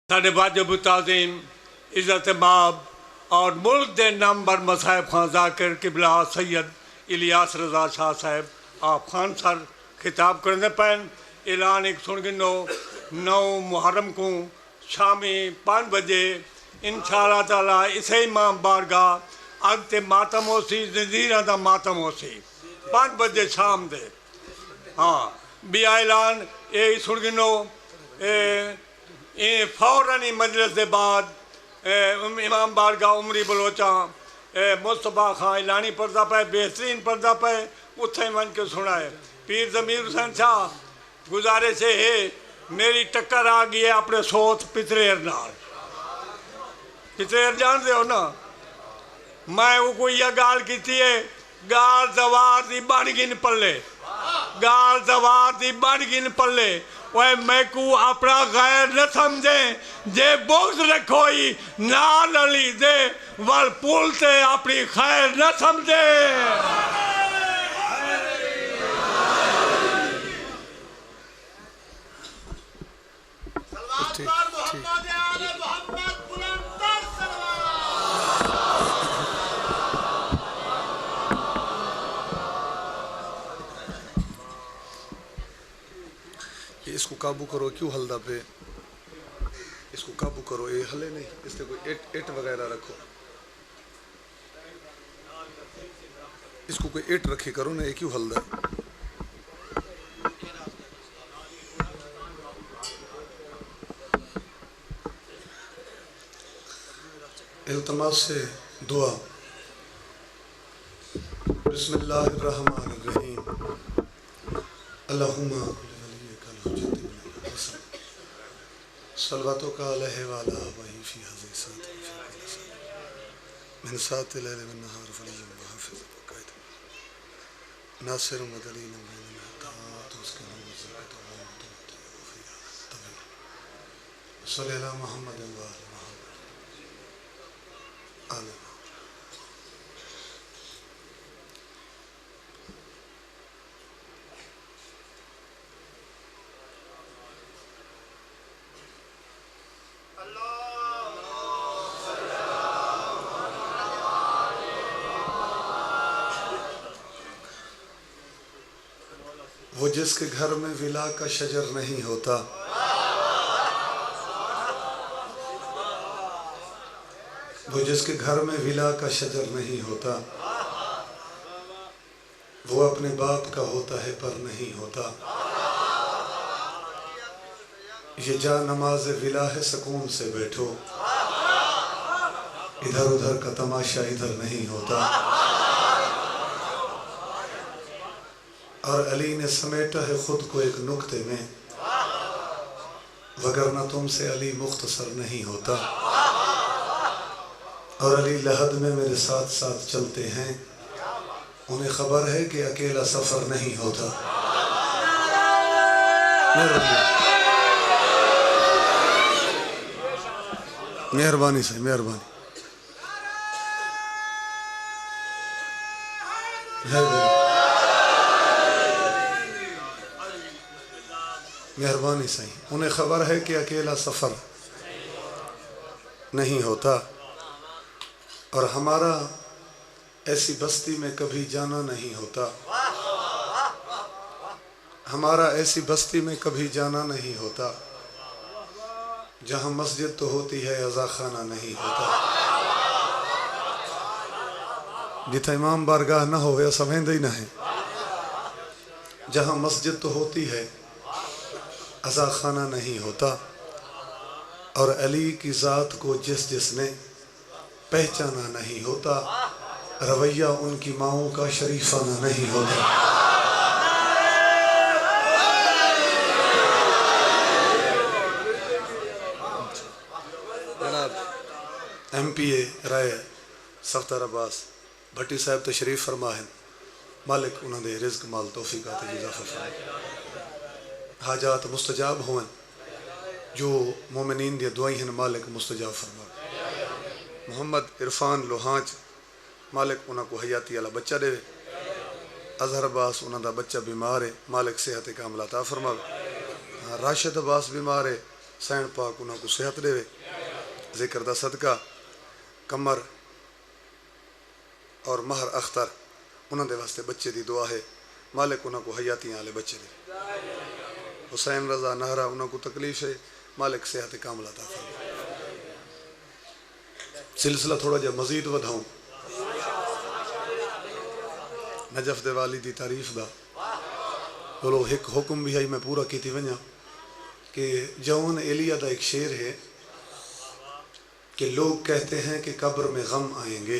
ساڈے واجب التعظیم عزت ماب اور ملک دے نمبر مصاحب خان ذاکر قبلہ سید الیاس رضا شاہ صاحب آپ خان سر خطاب کرنے پین اعلان ایک سن گنو 9 محرم کو شامی 5 بجے انشاءاللہ تعالی اسے امام بارگاہ اگتے ماتم ہو سی زنجیرہ دا ماتم ہو سی 5 بجے شام دے ہاں بھی اعلان اے سن گنو فوراً مجلس دے بعد امام بارگاہ عمری بلوچاں مصطفیٰ خان اعلانی پردہ پہ بہترین پردہ پہ اتھے من کے سنائے پیر ضمیر حسین شاہ گزارش ہے میری ٹکر آ گئی ہے اپنے سوت پتریر نال پتریر جان دے ہو نا میں وہ کوئی یہ گال کیتی ہے گال دوار دی بن گن پلے گال دوار دی بن گن پلے وہ میں کو اپنا غیر نہ سمجھیں جے بغض رکھوئی نال علی دے وال پولتے اپنی خیر نہ سمجھیں اس کو قابو کرو کیوں ہلدا پہ اس کو قابو کرو یہ ہلے نہیں اس نے کوئی ایٹ وغیرہ رکھو اس کو کوئی ایٹ رکھی کرو نا یہ کیوں ہلدا التماس سے دعا بسم اللہ الرحمن الرحیم اللہم صلواتو کا علیہ وعلا وہی فی حضی من سات لیل من نہار فلیم وحافظ وقائد ناصر و مدلیل من محتاط اس کے نوم زکت و محتوط طویل صلی اللہ محمد و آل محمد آمین وہ جس کے گھر میں ولا کا شجر نہیں ہوتا وہ جس کے گھر میں ولا کا شجر نہیں ہوتا وہ اپنے باپ کا ہوتا ہے پر نہیں ہوتا یہ جا نماز ولا ہے سکون سے بیٹھو ادھر ادھر کا تماشا ادھر نہیں ہوتا اور علی نے سمیٹا ہے خود کو ایک نکتے میں وگرنہ تم سے علی مختصر نہیں ہوتا اور علی لحد میں میرے ساتھ ساتھ چلتے ہیں انہیں خبر ہے کہ اکیلا سفر نہیں ہوتا مہربانی سے مہربانی مہربانی صحیح انہیں خبر ہے کہ اکیلا سفر نہیں ہوتا اور ہمارا ایسی بستی میں کبھی جانا نہیں ہوتا ہمارا ایسی بستی میں کبھی جانا نہیں ہوتا جہاں مسجد تو ہوتی ہے عزا خانہ نہیں ہوتا جتھا امام بارگاہ نہ ہو یا سمجھے ہی نہ ہے جہاں مسجد تو ہوتی ہے عزا خانہ نہیں ہوتا اور علی کی ذات کو جس جس نے پہچانا نہیں ہوتا رویہ ان کی ماؤں کا شریفانہ نہیں ہوتا جناب ایم پی اے رائے سفتر عباس بھٹی صاحب تشریف فرما ہے مالک انہوں نے رزق مال توفیقات اضافہ فرمائے حاجات مستجاب ہوئیں جو مومنین دیا دعائیں ہیں مالک مستجاب فرما محمد عرفان لوہانچ مالک انہوں کو حیاتی والا بچہ دے اظہر عباس انہوں دا بچہ بیمار ہے مالک صحت کاملہ عطا فرما راشد عباس بیمار ہے سین پاک انہوں کو صحت دے ذکر دا صدقہ کمر اور مہر اختر انہوں دے واسطے بچے دی دعا ہے مالک انہوں کو حیاتیاں والے بچے دے حسین رضا نہرہ انہوں کو تکلیف ہے مالک صحت کاملہ عطا فرمائے سلسلہ تھوڑا جا مزید ودھاؤں نجف دے والی دی تعریف دا بولو ایک حکم بھی ہے میں پورا کیتی ونیا کہ جون ایلیہ دا ایک شعر ہے کہ لوگ کہتے ہیں کہ قبر میں غم آئیں گے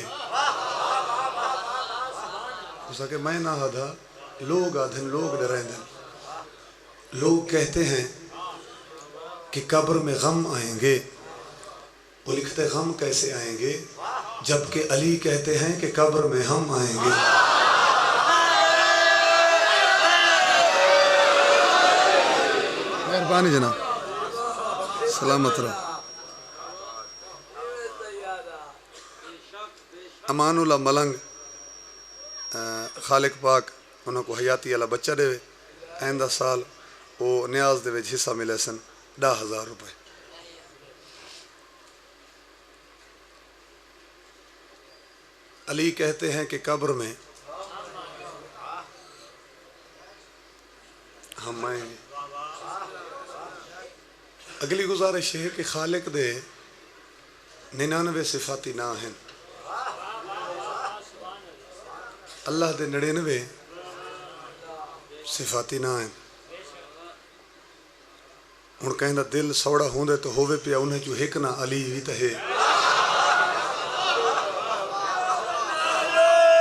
اس کہ میں نہ آدھا لوگ آدھن لوگ ڈرائیں دن لوگ کہتے ہیں کہ قبر میں غم آئیں گے وہ لکھتے غم کیسے آئیں گے جبکہ علی کہتے ہیں کہ قبر میں ہم آئیں گے مہربانی جناب سلامت رہو امان اللہ ملنگ خالق پاک انہوں کو حیاتی والا بچہ دے آئندہ سال وہ نیاز دے وچ حصہ ملے سن 10,000 روپے علی کہتے ہیں کہ قبر میں ہم آئیں گے اگلی گزارش ہے کہ خالق دے 99 صفاتی نہ ہیں اللہ دے 99 صفاتی نہ ہیں ہن کہندا دل سوڑا ہوندے تو ہووے پیا انہیں جو ایک نہ علی وی تے ہے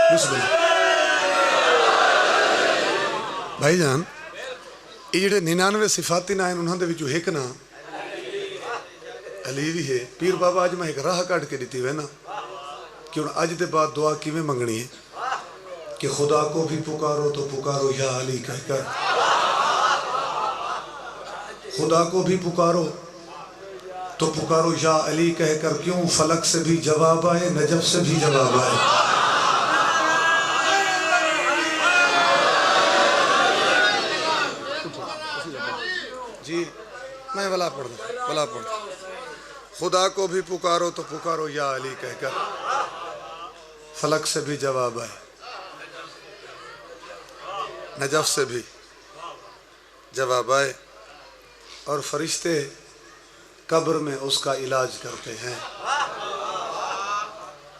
بسم اللہ بھائی جان یہ جڑے 99 صفاتی نہ ہیں انہاں دے وچوں ایک نہ علی بھی ہے پیر بابا آج میں ایک راہ کٹ کے دیتی ہوئے نا کہ ان آج دے بعد دعا کی میں منگنی ہے کہ خدا کو بھی پکارو تو پکارو یا علی کہہ کر خدا کو بھی پکارو تو پکارو یا علی کہہ کر کیوں فلک سے بھی جواب آئے نجف سے بھی جواب آئے جی میں بلا پڑھ دوں خدا کو بھی پکارو تو پکارو یا علی کہہ کر فلک سے بھی جواب آئے نجف سے بھی جواب آئے اور فرشتے قبر میں اس کا علاج کرتے ہیں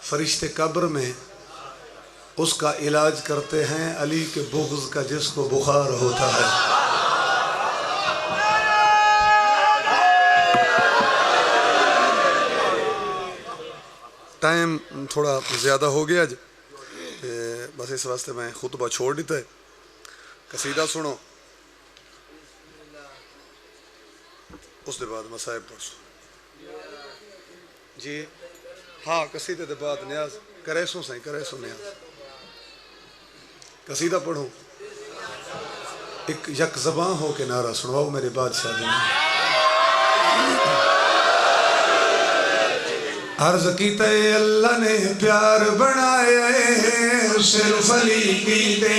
فرشتے قبر میں اس کا علاج کرتے ہیں علی کے بغض کا جس کو بخار ہوتا ہے ٹائم تھوڑا زیادہ ہو گیا بس اس واسطے میں خطبہ چھوڑ دیتا ہے قصیدہ سنو اس دے بعد مسائب پڑھو جی ہاں قصیدے دے بعد نیاز کرے سو نیاز قصیدہ پڑھو ایک یک زباں ہو کے نعرہ سنواؤ میرے بادشاہ دن عرض کیتے اللہ نے پیار بنایا صرف علی کیتے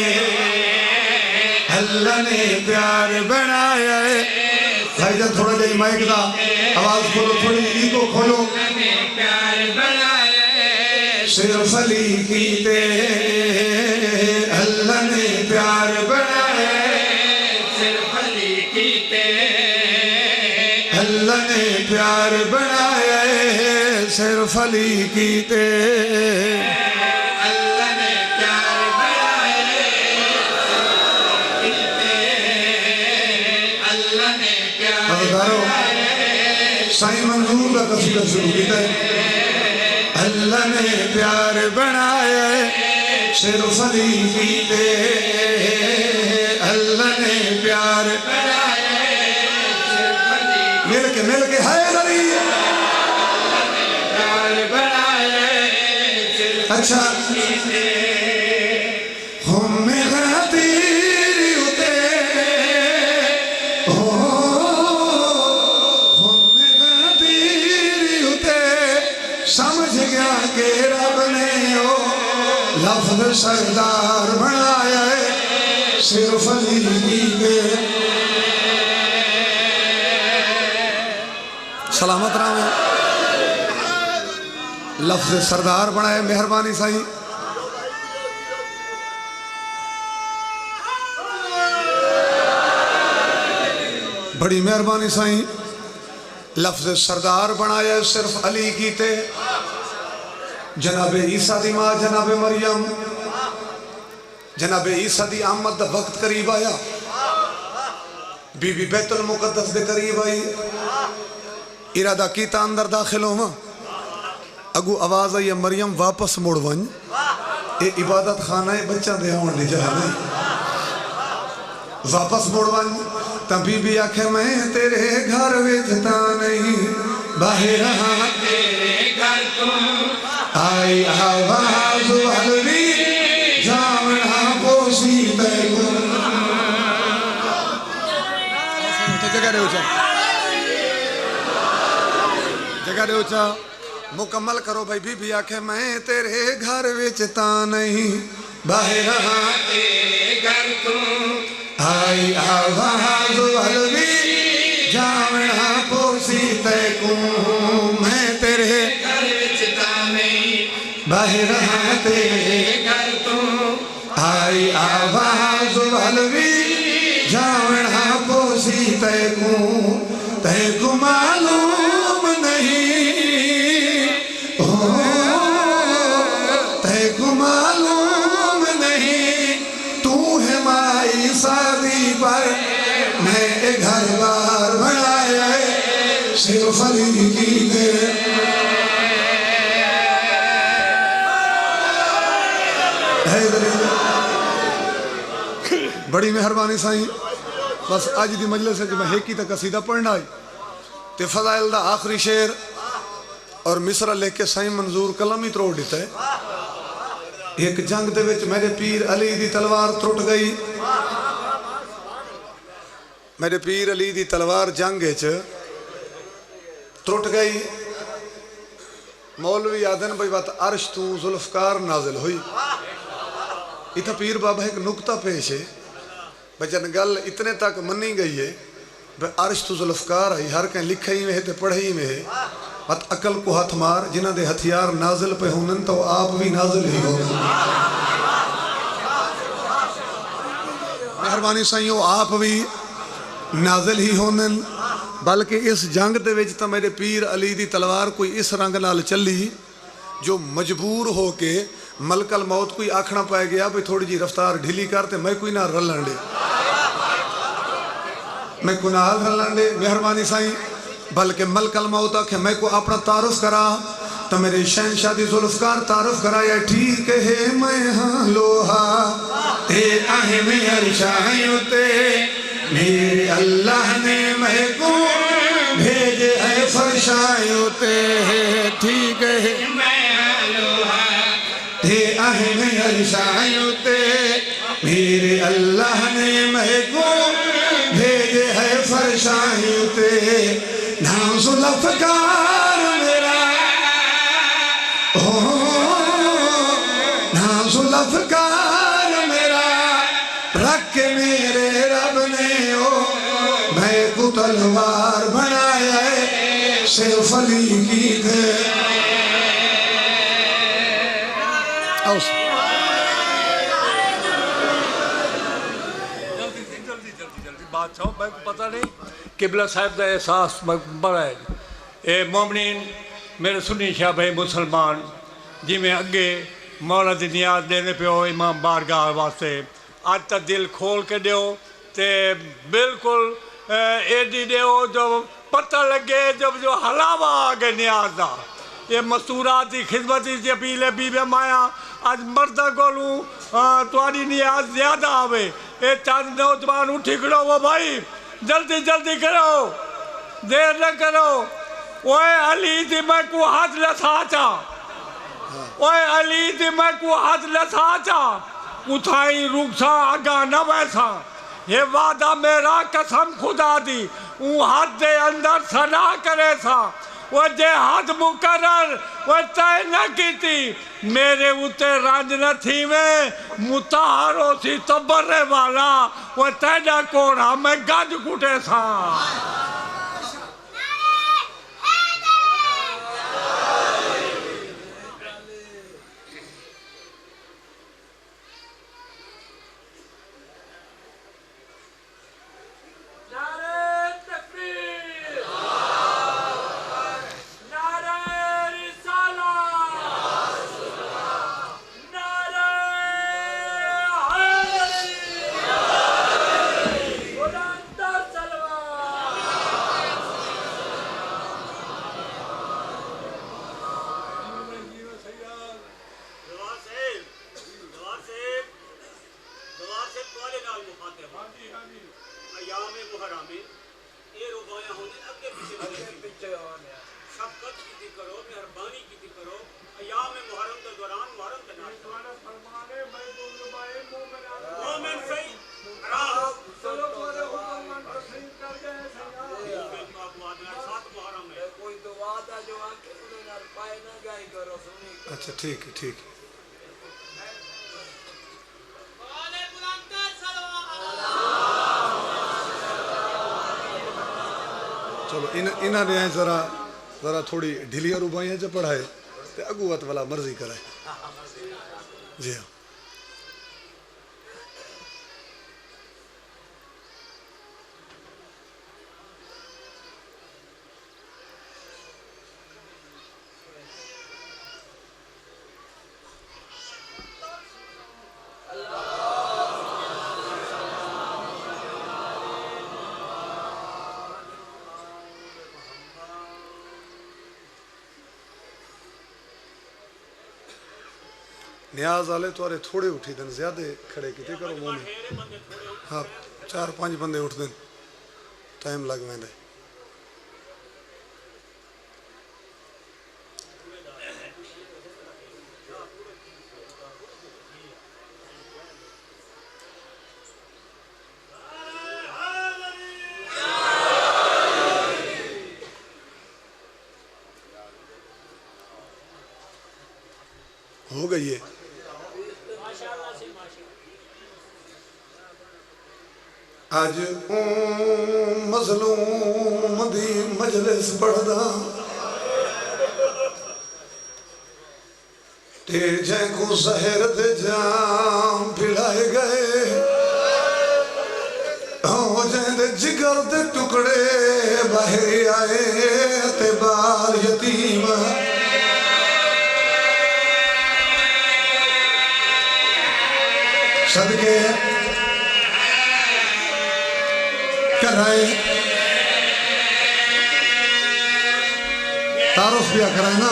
اللہ نے پیار بنایا بھائی جان تھوڑا جائی مائک دا آواز کھولو تھوڑی ایکو کھولو پیار بنایا صرف علی کیتے اللہ نے پیار بنایا صرف علی کیتے اللہ نے پیار بنایا صرف علی کیتے اللہ نے پیار بنایا اللہ نے پیار بنایا سائیں منظور کا قصیدہ شروع کیتا ہے اللہ نے پیار بنایا صرف علی کیتے اللہ نے پیار بنایا صرف علی مل کے حیدر علی اچھا ہم میں غدیری ہوتے ہم میں غدیری ہوتے سمجھ گیا کہ رب نے لفظ سردار بنایا ہے صرف علی کے سلامت رہے لفظ سردار بنائے مہربانی سائیں بڑی مہربانی سائیں لفظ سردار بنایا صرف علی کیتے جناب عیسیٰ دی ماں جناب مریم جناب عیسیٰ دی آمد دا وقت قریب آیا بی بی بیت المقدس دے قریب آئی ارادہ کیتا اندر داخل ہوا اگو آواز آئی مریم واپس موڑ ون اے عبادت خانہ بچہ دے آن لے جہاں نہیں واپس موڑ ون تب بی بی آکھے میں تیرے گھر ویجتا نہیں باہر ہاں تیرے گھر تم آئی آواز والوی جاونا پوسی بیگن جگہ دے اچھا مکمل کرو بھائی بی بی آکھے میں تیرے گھر ویچتا نہیں باہر ہاں تیرے گھر تم آئی آواز والوی جاونا پوسی تیکوں میں تیرے گھر ویچتا نہیں باہر ہاں تیرے گھر تم آئی آواز والوی جاونا پوسی تیکوں تیکوں معلوم نہیں تیکوں معلوم نہیں تو ہے مائی شادی پر میں ایک گھر بار بنایا ہے صرف علی کی دے بڑی مہربانی سائیں بس آج دی مجلس ہے کہ میں ایک ہی تک قصیدہ پڑھنا آئی تے فضائل دا آخری شعر اور مصرہ لے کے سائیں منظور کلم ہی تروڑ دیتا ہے ایک جنگ دے وچ میرے پیر علی دی تلوار ترٹ گئی میرے پیر علی دی تلوار جنگ وچ ترٹ گئی مولوی آدن بھائی بات عرش تو ذوالفقار نازل ہوئی اتھا پیر بابا ایک نکتہ پیش ہے بچن گل اتنے تک منی گئی ہے عرش تو ذوالفقار آئی ہر کہیں لکھا ہی میں ہے تے پڑھائی میں ہے بات عقل کو ہاتھ مار جنہ دے ہتھیار نازل پہ ہونن تو آپ بھی نازل ہی ہونن مہربانی سائیوں آپ بھی نازل ہی ہونن بلکہ اس جنگ دے وچ تا میرے پیر علی دی تلوار کوئی اس رنگ نال چلی جو مجبور ہو کے ملک الموت کوئی آکھنا پائے گیا بھئی تھوڑی جی رفتار ڈھیلی کرتے میں کوئی نہ رلن دے میں کوئی نہ رلن دے مہربانی سائیں بلکہ ملک الموت آکھے میں کو اپنا تعارف کرا تو میرے شہنشاہ دی ذوالفقار تعارف کرا یا ٹھیک ہے میں ہاں لوہا اے آہیں میں عرشائیوں تے میرے اللہ نے میں کو بھیجے ہے فرشائیوں تے ٹھیک ہے میں ہاں لوہا اے آہیں میں عرشائیوں تے میرے اللہ نے میں کو بھیجے ہے فرشائیوں تے نام ذوالفقار میرا نام ذوالفقار میرا رکھ کے میرے رب نے میں کو تلوار بنایا ہے صرف علی کی دے بات چھو میں کو پتہ نہیں قبلہ صاحب دا احساس بڑا ہے اے مومنین میرے سنی شاہ بھائی مسلمان جی میں اگے مولا دی نیاز دینے پہ ہو امام بارگاہ واسطے آج تک دل کھول کے دیو تے بالکل ایڈی دیو جو پتہ لگے جب جو حلاوہ آگے نیاز دا یہ مستورات دی خدمتی جی اپیلے بی بے مایا آج مردہ گولوں تواری نیاز زیادہ آوے اے چاند نوجوان اٹھی کرو وہ بھائی جلدی جلدی کرو دیر نہ کرو اوے علی دی میں کو ہاتھ لسا چا اوے علی دی میں کو ہاتھ لسا چا اتھائی رکسا آگا نہ ویسا یہ وعدہ میرا قسم خدا دی اون ہاتھ دے اندر صدا کرے سا وہ جے ہاتھ مقرر وہ طے نہ کیتی میرے اتے رنج نہ تھی میں متحرو سی تبرے والا وہ تیجا کوڑا میں گنج کٹے سا اچھا ٹھیک ہے ٹھیک ہے. چلو انہاں نے ذرا تھوڑی ڈھیلیاں روبائیاں چ پڑھائے تے اگوت والا مرضی کرائے. جی ہاں. نیاز والے تھوڑے تھوڑے اٹھی دن زیادہ کھڑے کیتے کرو مومن. ہاں 4-5 بندے اٹھ دن ٹائم لگ ویندے. ہو گئی ہے. آج مظلوم دی مجلس پڑھدا تے جن کو زہر دے جام پلائے گئے ہو جن دے جگر دے ٹکڑے باہر آئے تے بال یتیم صدقے کرائے تعارف بھی کرائے نا.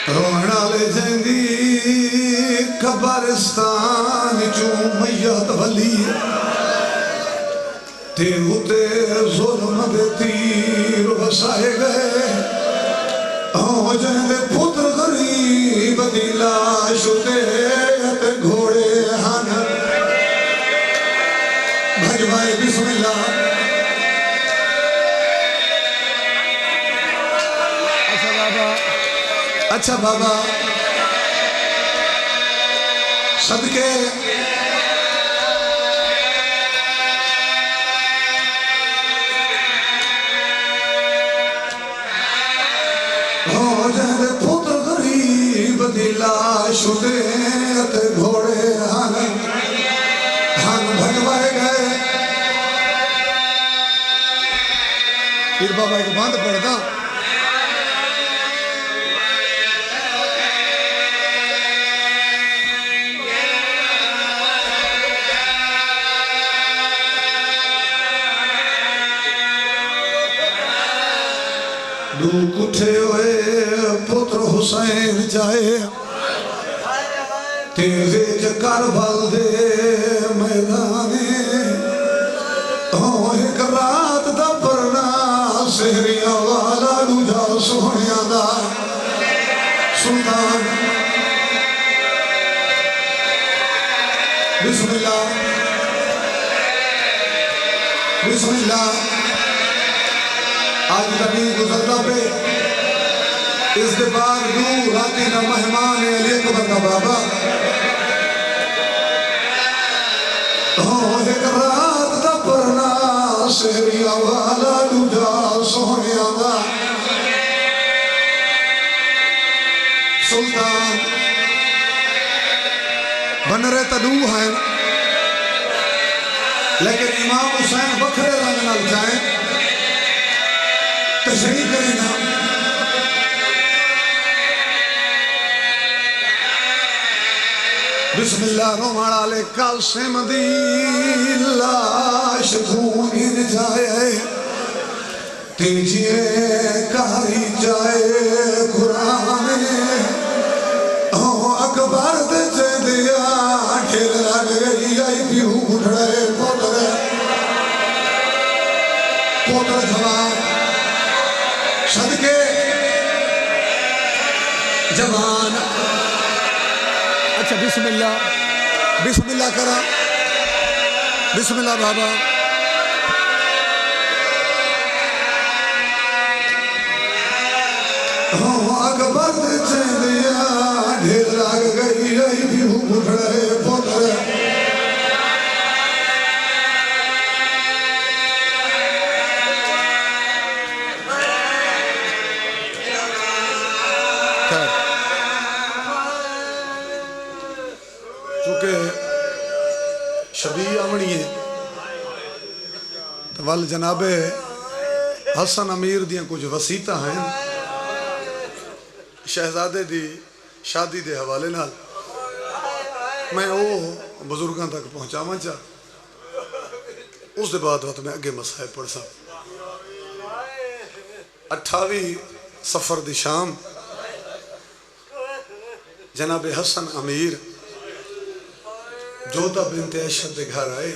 رونا لے جیندی قبرستان چوں میت ولی تے ہوتے ظلم دے تیر وسائے گئے ہو جیندے پتر غریب دی لاش تے گھوڑے ہن بھجوائے بسم اللہ. اچھا بابا صدقے ہو جائے پتر غریب دی لاش تے گھوڑے ہن بھجوائے گئے. پھر بابا ایک بند پڑھتا دو کٹھے ہوئے پتر حسین جائے تیرے کربل دے میدانے ایک رات دا پرنا سہریاں والا دوجا سہنیاں دا سلطان. بسم اللہ بسم اللہ. آج نبی گزرنا پہ اس کے بعد دو راتی نہ مہمان علی کو بندہ بابا ایک رات دا پرنا سہریاں والا دوجا سہنیاں دا سلطان. بنرے تدو ہیں لیکن امام حسین بکھرے رنگ نال جائیں تشریح کریں نا. بسم اللہ رومان آلے قاسم دی لاش خون جائے تیجیے کاری جائے قرآن اکبر دے جے دیا ڈھیر لگ گئی آئی پیو اٹھ رہے پوتر جوان صدقے جوان. اچھا بسم اللہ کرا بسم اللہ بابا اکبر چندیا ڈھیر لگ گئی رہی بھی بھڑے پوتر چونکہ شبیہ آمنی ہے تو وال جناب حسن امیر دیاں کچھ وسیطہ ہیں شہزادے دی شادی دے حوالے نال میں وہ بزرگاں تک پہنچاواں چاہ اس دے بعد وقت میں اگے مسائب پڑھ سا 28 سفر دی شام جناب حسن امیر جودہ بنت اشد دے گھر آئے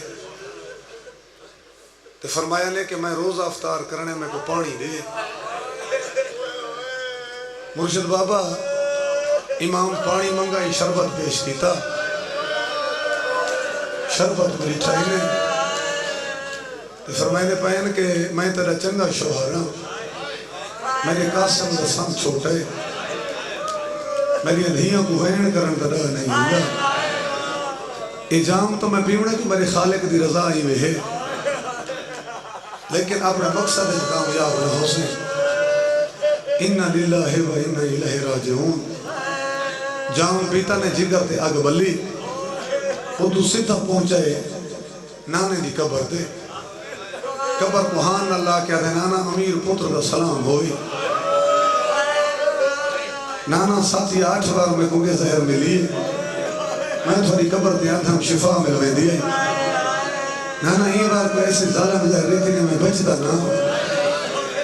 تے فرمایا نے کہ میں روزہ افطار کرنے میں کو پانی دے مرشد بابا امام پانی منگائی شربت پیش کیتا شربت میری ٹھائینے تے فرمایا نے پہن کہ میں تیرا چنگا شوہر ہوں میرے قاسم دا سم چھوٹا ہے میری انہیاں کو ہین کرن دا ڈا نہیں ہوگا اجام تو میں پیونے کہ میرے خالق دی رضا ہی میں ہے لیکن اپنے مقصد ہے کامیاب نہ ہو سے اِنَّا لِلَّهِ وَإِنَّا إِلَيْهِ رَاجِعُونَ جام پیتا نے جگر تے آگ بلی وہ تو سیدھا پہنچائے نانے دی قبر دے قبر کو ہان اللہ کیا دے نانا امیر پتر دا سلام ہوئی نانا ساتھی 8 بار میں کونگے زہر ملی میں تھوڑی قبر دے آدھم شفا ملوے دیا نانا یہ بار کو ایسے ظالم زہر ریتی نے میں بچتا نا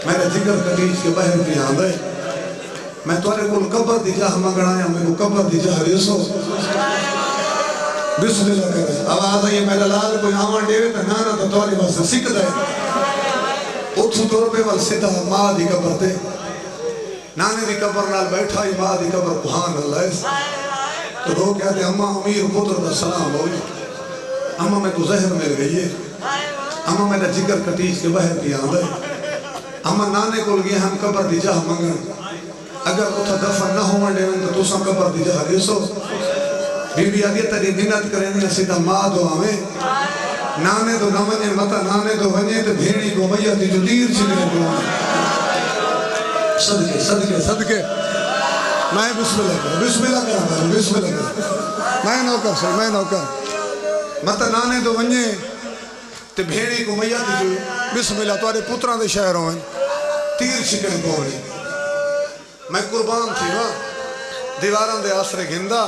میرے جگر کٹیج کے باہر بھی آندھے میں توارے کول قبر دی جاہ مگڑایا میں کو قبر دی جاہ ریسو بسم اللہ کرے آواز آئیے میرا لال کوئی آمان ڈیوے تا نانا تا تواری باسے سکھ دائے اتھو طور پہ وال سیدھا ماں دی قبر دے نانے دی قبر نال بیٹھا ہی ماں دی قبر کوہان اللہ ہے تو رو کہتے اممہ امیر پتر دا سلام ہوئی اممہ میں کو زہر مل گئی ہے اممہ میرا جگر کٹیج کے باہر بھی آندھے اممہ نانے کو لگی ہم قبر دی جاہ منگن اگر اتھا دفن نہ ہوں منڈے تو سم قبر دی جاہ ریسو بی بی آدھی تری منت کریں گے سیدھا ماں دو آمیں نانے دو نہ ونجے مطا نانے دو ونجے تو بھیڑی کو بھیا دی جو دیر چلے دو آمیں صدقے صدقے صدقے میں بسم اللہ کروں بسم اللہ کروں میں نوکر سے میں نوکر مطا نانے دو ونجے تو بھیڑی کو بھیا دی جو بسم اللہ توارے پتران دے شہروں ہیں تیر چکن پوڑی میں قربان تھی وہاں دیواران دے آسرے گھندہ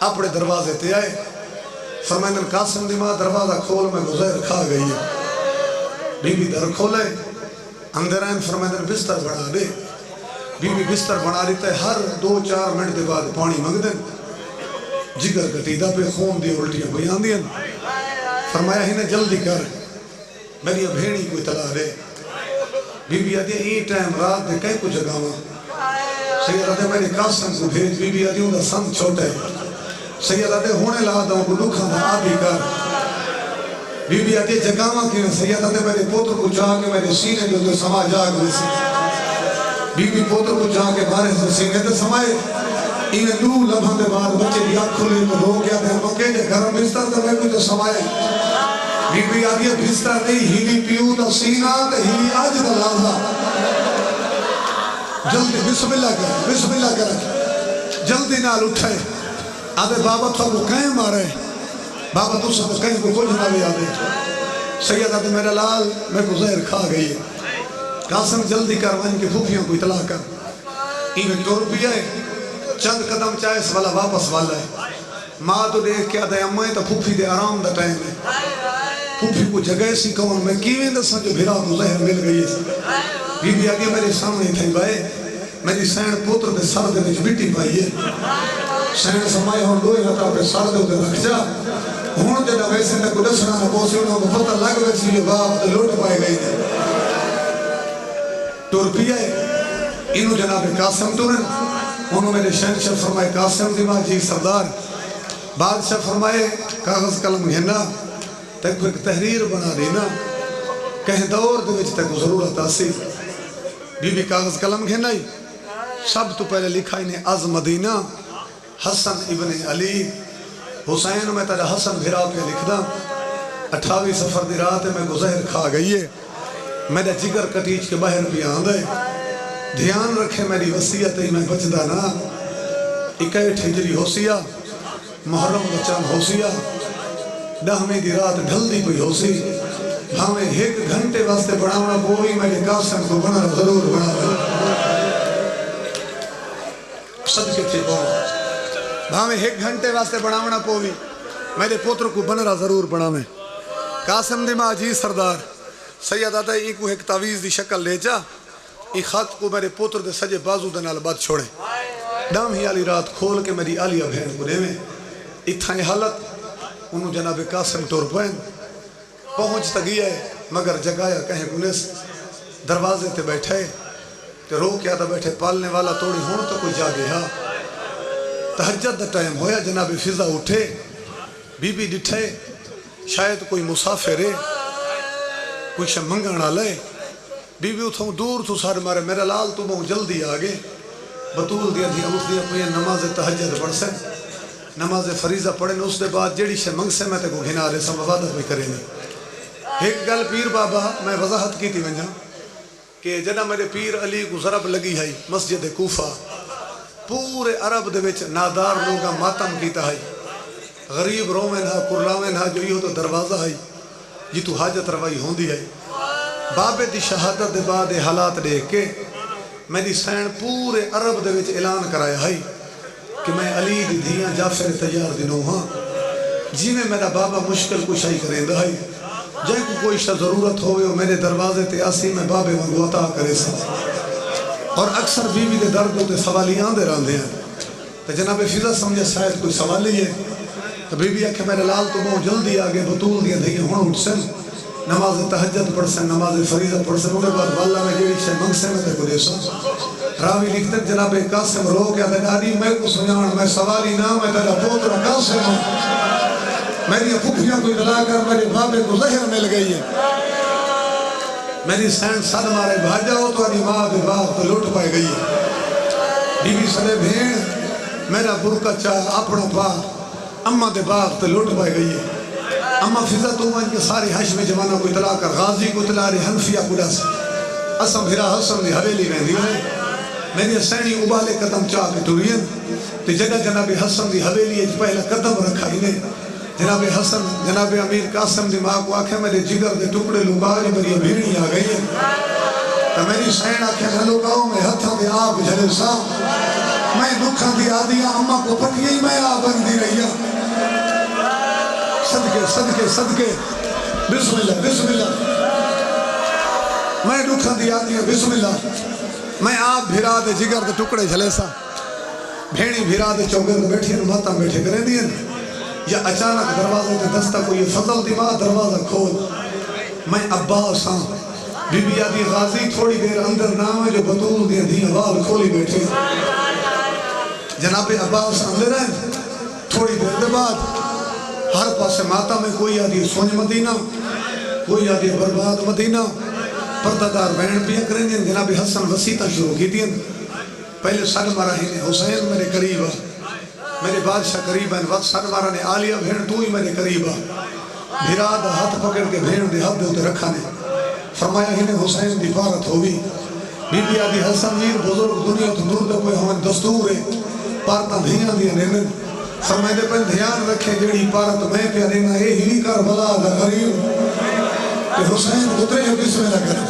اپنے دروازے تے آئے فرمائن قاسم دی ماں دروازہ کھول میں گزیر کھا گئی ہے بی بی در کھولے اندر آئین فرمائن بستر بنا دے بی بی بستر بنا دیتا ہے ہر 2-4 منٹ دے بعد پانی مانگ دیں جگر کٹیدہ پہ خون دی الٹیاں کوئی آن دیں فرمایا ہی نے جلدی کر میری بھیڑی کوئی تلا دے بی بی آدھی این ٹائم رات دے کئی کو جگہ ماں سیدہ دے میرے قاسم کو بھیج بی بی آدھی ہوں دا سن چھوٹا ہے سیدہ دے ہونے لادا ہوں کو لکھا دا آدھی کر بی بی آدھی جگہ ماں کیوں سیدہ دے میرے پوتر کو چاہ کے میرے سینے جو دے سما جاگ ویسی بی بی پوتر کو چاہ کے بارے سے سینے دے سمائے انہیں دو لمحہ دے بعد بچے دیا کھلے تو رو گیا دے مکے جے گھرم بستر دے میں کچھ سمائے بی بی آدھی بستر نہیں ہیلی پیو دا سینہ دے ہیلی آج دا لازہ جلدی بسم اللہ کر جلدی نال اٹھائے آدھے بابا تو کو کہیں مارے بابا تو سب کہیں کو کچھ نہ بھی آدھے سید آدھے میرا لال میں کو زہر کھا گئی ہے قاسم جلدی کر وہاں کی پھوپیوں کو اطلاع کر ایویں ٹور بھی آئے چند قدم چاہے اس والا واپس والا ہے ماں تو دیکھ کے آدھے امائیں تو پھوپی دے آرام دا ٹائم ہے پھوپی کو جگہ سی کون میں کیویں دساں جو بھیرا کو زہر مل گئی ہے بی بی آگے میرے سامنے تھے بھائی میری سین پوتر دے سر دے وچ مٹی پائی ہے سین سمائے ہون دوئے ہتا پہ سر دے رکھ جا ہون جڑا ویسے نہ کو دسنا نہ پوسی انہوں کو پتہ لگ ویسی یہ باپ تے لوٹ پائے گئی تھے ٹور پی آئے انہوں جناب قاسم ٹورن انہوں میرے شہنشاہ فرمائے قاسم دی ماں جی سردار بادشاہ فرمائے کاغذ قلم گھنا تک ایک تحریر بنا دینا کہیں دور دے وچ تک ضرورت آسی بی بی کاغذ قلم گھنائی سب تو پہلے لکھا انہیں از مدینہ حسن ابن علی حسین میں تیرا حسن بھیرا پہ لکھ دا 28 سفر دی رات میں گزہر کھا گئی ہے میرا جگر کٹیچ کے باہر بھی آندھے دھیان رکھے میری وصیت ہی میں بچدا نا 21 ہجری ہوسیا محرم کا چند ہوسیا 10ویں دی رات ڈھل دی کوئی ہوسی ہمیں 1 گھنٹے واسطے بڑھاونا پوئی میرے قاسم کو بنا ضرور بنا صدقے تھے ہمیں 1 گھنٹے واسطے بڑھاونا پوئی میرے پوتر کو بنرا ضرور بناویں قاسم دی ماں جی سردار سید آتا ہے کو ایک تعویز دی شکل لے جا ای خط کو میرے پوتر دے سجے بازو دے نال بات چھوڑے ڈام ہی آلی رات کھول کے میری آلیہ بہن کو دے میں اتھائی حالت انہوں جناب قاسم ٹور پہن پہنچ تگی ہے مگر جگایا کہیں گنس دروازے تے بیٹھے تے رو کیا تھا بیٹھے پالنے والا توڑی ہون تو کوئی جا گیا تہجد دا ٹائم ہویا جناب فضا اٹھے بی بی ڈٹھے شاید کوئی مسافر ہے کوئی شے منگانا لے بی بی اتھوں دور تو سارے مارے میرا لال تو بہت جلدی آگے بطول دیا دیا اٹھ دیا کوئی نماز تہجد پڑھ سے نماز فریضہ پڑھیں اس دے بعد جیڑی شے منگ سے میں تے کو گھنا رہے سم وعدہ بھی کریں نہیں ایک گل پیر بابا میں وضاحت کی تھی ونجا کہ جنا میرے پیر علی کو ضرب لگی ہے مسجد کوفہ پورے عرب دے وچ نادار لوگاں ماتم کیتا ہے غریب رومن ہا کرلاوین ہا جو یہ تو دروازہ ہے جی تو حاجت روائی ہوندی ہے بابے دی شہادت دے بعد حالات دیکھ کے میری سین پورے عرب دے وچ اعلان کرایا ہے کہ میں علی دی دھیاں جعفر تیار دنوں ہاں جی میں میرا بابا مشکل کشائی کریں دا ہے جائے کو کوئی شا ضرورت ہوئے ہو میرے دروازے تے آسی میں بابے وانگو عطا کرے سا اور اکثر بیوی دے درد ہوتے سوالی آندے راندے ہیں تو جناب فضا سمجھے شاید کوئی سوال ہی ہے تو بی بی آکھے میرے لال تو بہت جلدی آگے بطول دیا دھیئے ہون اٹھ سن نماز تہجد پڑھ سن نماز فریضہ پڑھ سن انہیں بعد واللہ میں جیڑی شے منگ سے میں تے کو دے سن راوی لکھتے جناب قاسم رو کیا تھا دادی میں کو سنیان میں سوالی نہ میں تیرا پوتر قاسم ہوں میری پھوپھیاں کو اطلاع کر میرے بابے کو زہر مل گئی ہے میری سین صد مارے بھاجا ہو تو آنی ماں دے باپ تو لوٹ پائے گئی ہے بی بی سرے بھین میرا برکہ چاہ اپنا پا اممہ دے باپ تو لوٹ پائے گئی ہے اممہ فضا تو من کے ساری حشم جوانہ کو اطلاع کر غازی کو اطلاع رہی حنفیہ کو ڈس اسم بھرا حسن دی حویلی میں دیو ہے میری سینی ابالے قدم چاہ کے ٹورین تو جگہ جناب حسن دی حویلی ہے پہلا قدم رکھا ہی نہیں جناب حسن جناب امیر قاسم دی ماں کو آکھے میرے جگر دے ٹکڑے لوگا جو میری بھیڑی آ گئی ہے تو میری سین آکھے میں لوگاؤں میں ہتھا دے آپ جھلے سا میں دکھا دی آدیا اممہ کو پٹیئی میں آ بندی رہی ہے صدقے صدقے صدقے بسم اللہ بسم اللہ میں دکھا دی آدیا بسم اللہ میں آپ بھیرا دے جگر دے ٹکڑے جھلے سا بھیڑی بھیرا دے چوگر دے بیٹھی ماتا بیٹھے کریں دیئے یا اچانک دروازے تے دستا کوئی فضل دی ماں دروازہ کھول میں عباس ہاں بی بی آدھی غازی تھوڑی دیر اندر نام ہے جو بطول دی دھی وال کھولی بیٹھے جناب عباس اندر ہیں تھوڑی دیر دے بعد ہر پاسے ماتا میں کوئی آدھی سونج مدینہ کوئی آدھی برباد مدینہ پردادار بہن پیا کریں دیں جناب حسن وسیطہ شروع کی دیں پہلے سر مارا ہی نے حسین میرے قریب میرے بادشاہ قریب ہیں وقت سر مارا نے آلیہ بہن تو ہی میرے قریب بھیرا دا ہاتھ پکڑ کے بہن دے ہاتھ دے ہوتے رکھا نے فرمایا ہی نے حسین دی پارت ہوئی بی بی آدھی حسن میر بزرگ دنیا تو دور دے کوئی ہمیں دستور ہے پارتاں دھیاں دیا نینے فرمائے دے پہن دھیان رکھے جڑی پارت میں پیا دینا اے ہی کر بلا دا غریب کہ حسین اترے جو کس میں لگا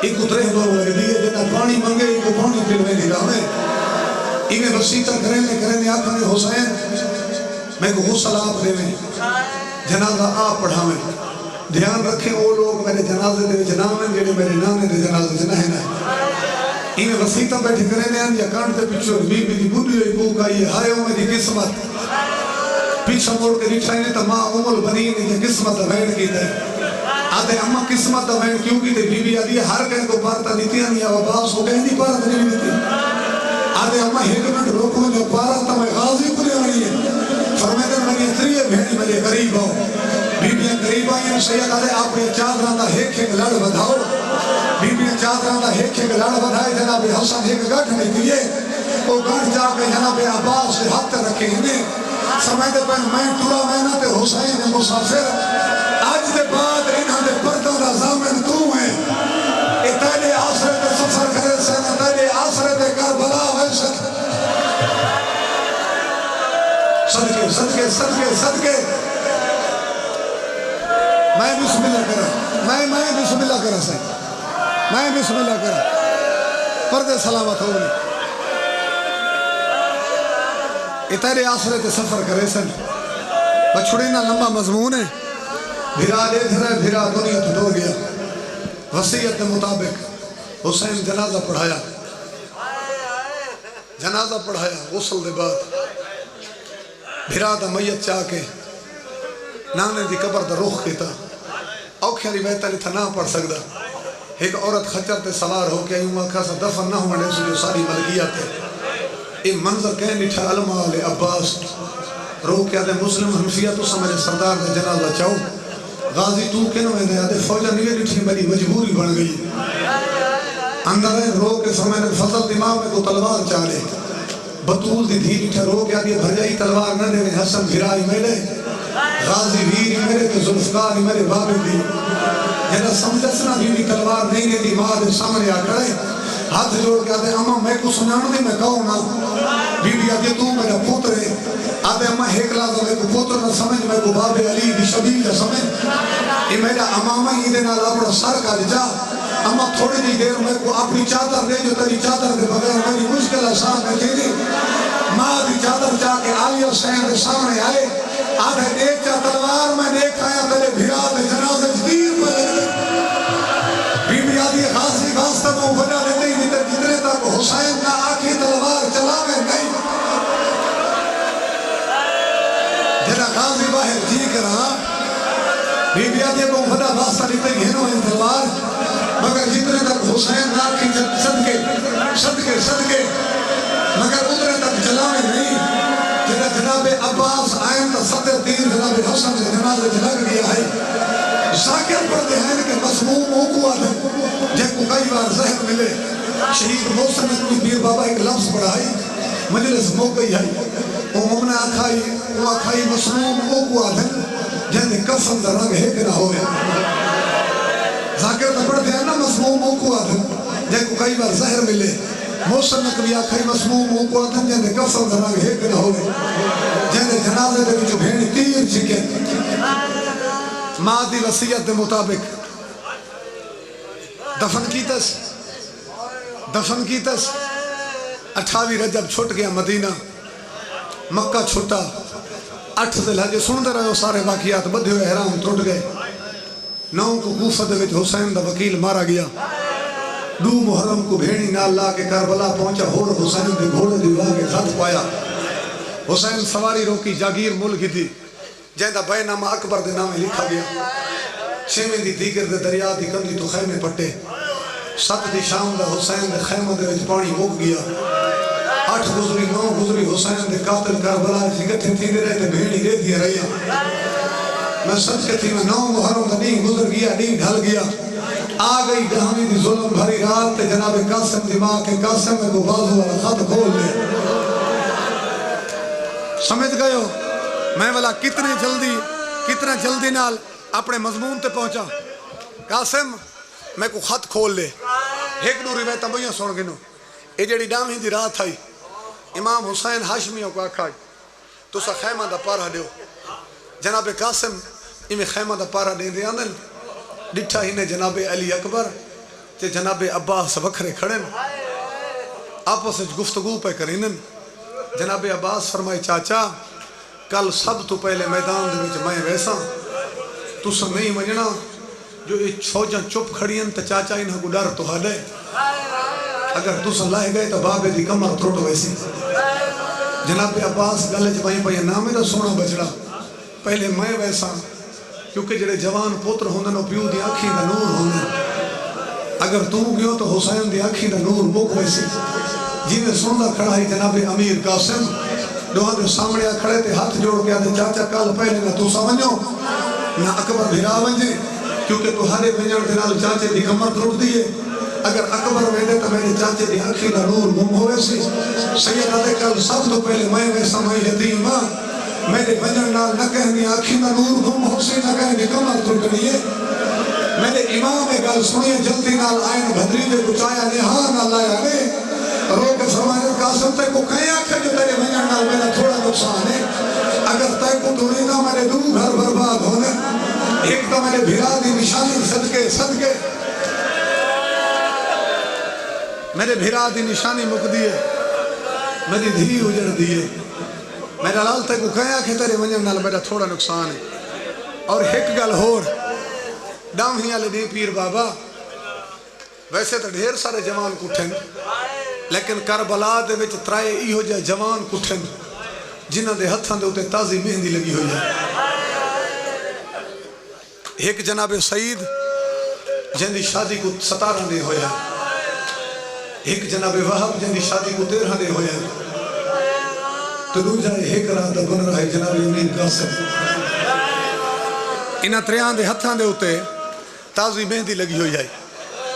ایک اترے دو لگ دیئے جنا پانی منگے ایک پانی پھر میں نگاہ میں ایمیں وسیطہ کرنے آکھا نے حسین میں کو غسل آپ دے میں جنازہ آپ پڑھا میں دھیان رکھیں وہ لوگ میرے جنازے دے جنام ہیں جنہیں میرے نانے دے جنازے جنہیں ہے ایمیں وسیطہ بیٹھے کرنے آن یا کانٹے پچھو بی بی دی بودی ہوئی بو کا یہ ہائے ہو میری قسمت پیچھا موڑ کے رکھائیں تا ماں عمل بنی نہیں قسمت بھین کی دے آدھے اممہ قسمت بھین کیوں کی دے بی بی آدھی ہر کہیں کو پارتا نیتیاں نہیں آباس ہو کہیں نہیں پارتا نہیں دیتی آدھے اممہ ایک منٹ روکو جو پارتا میں غازی کو لے رہی ہے فرمائے میری تریے بھیڑ میرے قریب ہو بیبیاں قریب آئیں سید علی اپنی چادران دا ایک ایک لڑ بدھاؤ بیبیاں چادران دا ایک ایک لڑ بدھائے جناب حسن ایک گھٹ نکلیے وہ گھٹ جا کے جناب عباس سے ہاتھ رکھے انہیں سمجھتے پہن میں ٹورا مہینہ تے حسین مسافر آج دے بعد انہاں دے پردوں دا زامن تو ہیں اتالے آسرے تے سفر کرے سن اتالے آسرے تے کربلا ویسن صدقے صدقے صدقے صدقے میں بسم اللہ کرا میں بسم اللہ کرا سہی میں بسم اللہ کرا پردے سلامت ہو گئی اتارے آسرے تے سفر کرے سن بچھڑی نہ لمبا مضمون ہے بھیرا دے دھرے بھیرا دنیا تو دو گیا وصیت مطابق حسین جنازہ پڑھایا غسل دے بعد بھیرا دا میت چاہ کے نانے دی قبر دا رخ کیتا اوکھیاں روایت علی تھا نہ پڑھ سکتا ایک عورت خچر تے سوار ہو کے ایوں آکھا سا دفن نہ ہونے سے جو ساری ملکیات ہے یہ منظر کہیں نٹھا علماء علی عباس رو کے آدھے مسلم ہمشیہ تو سمجھے سردار دے جنازہ چاہو غازی تو کنو ہے دے آدھے فوجہ نیوے نٹھی میری مجبوری بن گئی اندر ہے رو کے سمجھے فضل دماغ میں کو تلوار چاہے بطول دی دھی نٹھا رو کے آدھے بھرجائی تلوار نہ دے حسن بھرائی میلے غازی ویری میرے تو ذوالفقار میرے بابے دی جنہا سمجھسنا بھی تلوار نہیں گئی ماں دے سامنے آ کرے ہاتھ جوڑ کے آدھے اماں میں کو سنانو دی میں کہوں نا بی بی آدھے تو میرا پوتر ہے آدھے اماں ایک لازم میں کو پوتر نہ سمجھ میں کو باب علی دی شبیل نہ سمجھ یہ میرا امامہ ہی دے نال اپنا سر کا جا اماں تھوڑی دی دیر میں کو اپنی چادر دے جو تری چادر دے بغیر میری مشکل آسان ہے تیری ماں دی چادر جا کے علی حسین دے سامنے آئے آدھے دیکھ چا تلوار میں دیکھ آیا تلے بھیرا دے جنازے جدیر پر لگے بی بی آدھی غازی واسطہ میں وجہ لیتے ہی جتنے تک حسین نہ آکھی تلوار چلاوے نہیں جنہا غازی باہر جی کرا بی بی آدھی کو وجہ واسطہ لیتے گھنوں ہیں تلوار مگر جتنے تک حسین نہ آکھی صدقے صدقے مگر اتنے تک چلاوے نہیں جناب عباس آئین تا ستر تیر جناب حسن سے جنازے جنگ گیا ہے ذاکر پڑھتے ہیں کہ مسموم اوکوا دے جن کو کئی بار زہر ملے شہید موسم اپنی پیر بابا ایک لفظ پڑھائی مجلس موقعی ہے وہ ممنع آکھائی مسموم اوکوا دے جن کفن دا رنگ ہے کہ نہ ہوئے ذاکر تا پڑھتے ہیں نا مسموم اوکوا دے جن کو کئی بار زہر ملے موسم نکوی آکھائی مسموم اوکوا دے جن کفن دا رنگ ہے کہ نہ ہوئے جن جنازے دے جو بھیڑ تیر چکے ماں دی وصیت دے مطابق دفن کیتس 28 رجب چھوٹ گیا مدینہ مکہ چھوٹا 8 ذی الحجہ سندے رہے سارے واقعات بدھے ہوئے احرام ٹوٹ گئے 9 کو کوفہ دے وچ حسین دا وکیل مارا گیا 2 محرم کو بھیڑی نال لا کے کربلا پہنچا ہور حسین دے گھوڑے دی لا کے خط پایا حسین سواری روکی جاگیر ملک تھی جہاں بے نامہ اکبر دے نامے لکھا گیا 6 دی دیگر دے دریا دی کندی تو خیمے پٹے 7 دی شام دا حسین دے خیمہ دے وچ پانی مک گیا 8 گزری 9 گزری حسین دے قاتل کربلا جگتھے تھی دے رہے تے بھیڑی دے دیا رہی میں سچ کے تھی میں 9 محرم دا نہیں گزر گیا نہیں ڈھل گیا آ گئی 10ویں دی ظلم بھری رات تے جناب قاسم دماغ کے قاسم میں کو بازو والا خط کھول لے سمجھ گئے ہو میں والا کتنا جلدی نال اپنے مضمون تے پہنچا قاسم میں کو خط کھول لے ایک دو روایتاں بھائیاں سن گنو اے جڑی ڈامی دی رات آئی امام حسین ہاشمیوں کو آکھا تو سا خیمہ دا پارا دیو جناب قاسم امی خیمہ دا پارا دین دے آندن ڈٹھا ہی نے جناب علی اکبر تے جناب عباس وکھرے کھڑن آپس گفتگو پہ کرینن جناب عباس فرمائے چاچا کل سب تو پہلے میدان دے وچ میں ویسا تو سا نہیں منجنا جو فوجاں چپ کھڑی ہیں تو چاچا انہاں کو ڈر تو ہلے اگر تو سا لائے گئے تو بابے دی کمر تروٹ ویسی جناب عباس گلے جبائیں پہ نہ میرا سونا بچڑا پہلے میں ویسا کیونکہ جڑے جوان پوتر ہوندن او پیو دی آنکھیں دا نور ہوندن اگر تو گیو تو حسین دی آنکھیں دا نور موک ویسی جی میں سندا کھڑا ہے جناب امیر قاسم دوہاں دے سامنے کھڑے تے ہاتھ جوڑ کے آدھے چاچا کل پہلے نہ تو سمجھو نہ اکبر بھیرا ونجے کیونکہ تو ہرے ونجن دے نال چاچے دی کمر ٹوٹ دیے اگر اکبر ویندے تو میرے چاچے دی اکھی دا نور گم ہوئے سی سید آدھے کل سب تو پہلے میں ویسا میں یتیم ہاں میرے ونجن نال نہ کہنی اکھی دا نور گم ہو سی نہ کہنی کمر ٹوٹ دیے میرے امام گل سنیے جلدی نال آئین بھدری دے کچایا نے ہاں نہ لایا نے رو کے فرمایا قاسم تے کو کہیں آکھے جو تیرے ونجن نال میرا تھوڑا نقصان ہے اگر تے کو توڑی نہ میرے دو گھر برباد ہونے ایک تو میرے بھیرا دی نشانی صدقے صدقے میرے بھیرا دی نشانی مک دیے میری دھی اجڑ دیے میرا لال تے کو کہیں آکھے تیرے ونجن نال میرا تھوڑا نقصان ہے اور ایک گل ہور ڈامی والے دی پیر بابا ویسے تو ڈھیر سارے جوان کٹھن لیکن کربلا دے وچ ترائے ایہو جا جوان کٹھن جنہاں دے ہتھاں دے اوتے تازی مہندی لگی ہوئی ہے ایک جناب سعید جن دی شادی کو 17 دے ہویا ایک جناب وہب جن دی شادی کو 13 دے ہویا تو دو جائے ایک رات بن رہا ہے جناب امین قاسم انہاں تریان دے ہتھاں دے اوتے تازی مہندی لگی ہوئی ہے